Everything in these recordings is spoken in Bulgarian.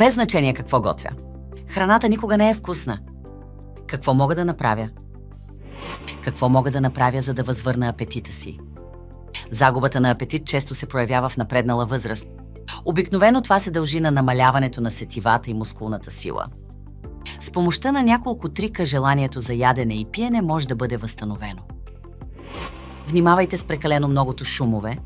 Без значение какво готвя. Храната никога не е вкусна. Какво мога да направя? Какво мога да направя, за да възвърна апетита си? Загубата на апетит често се проявява в напреднала възраст. Обикновено това се дължи на намаляването на сетивата и мускулната сила. С помощта на няколко трика желанието за ядене и пиене може да бъде възстановено. Внимавайте с прекалено многото шумове.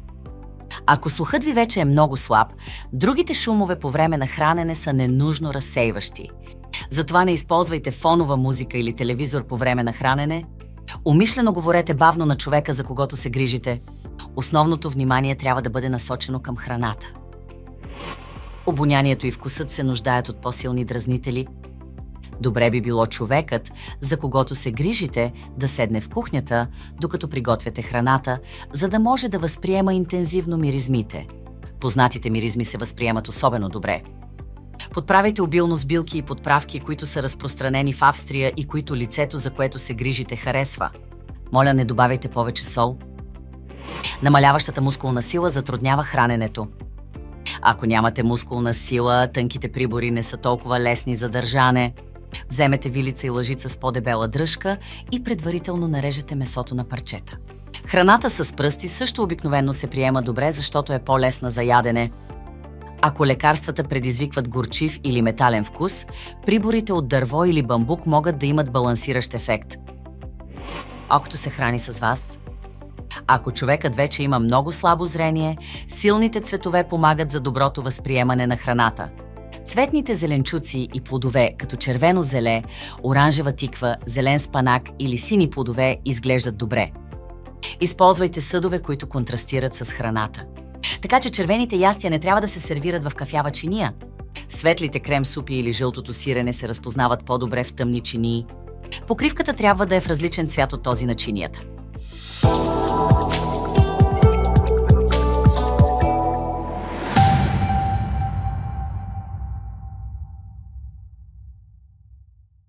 Ако слухът ви вече е много слаб, другите шумове по време на хранене са ненужно разсейващи. Затова не използвайте фонова музика или телевизор по време на хранене. Умишлено говорете бавно на човека, за когото се грижите. Основното внимание трябва да бъде насочено към храната. Обонянието и вкусът се нуждаят от по-силни дразнители. Добре би било човекът, за когото се грижите, да седне в кухнята, докато приготвяте храната, за да може да възприема интензивно миризмите. Познатите миризми се възприемат особено добре. Подправяйте обилно с билки и подправки, които са разпространени в Австрия и които лицето, за което се грижите, харесва. Моля, не добавяйте повече сол. Намаляващата мускулна сила затруднява храненето. Ако нямате мускулна сила, тънките прибори не са толкова лесни за държане. Вземете вилица и лъжица с по-дебела дръжка и предварително нарежете месото на парчета. Храната с пръсти също обикновено се приема добре, защото е по-лесна за ядене. Ако лекарствата предизвикват горчив или метален вкус, приборите от дърво или бамбук могат да имат балансиращ ефект. Окото се храни с вас. Ако човекът вече има много слабо зрение, силните цветове помагат за доброто възприемане на храната. Цветните зеленчуци и плодове, като червено зеле, оранжева тиква, зелен спанак или сини плодове, изглеждат добре. Използвайте съдове, които контрастират с храната. Така че червените ястия не трябва да се сервират в кафява чиния. Светлите крем-супи или жълтото сирене се разпознават по-добре в тъмни чинии. Покривката трябва да е в различен цвят от този на чинията.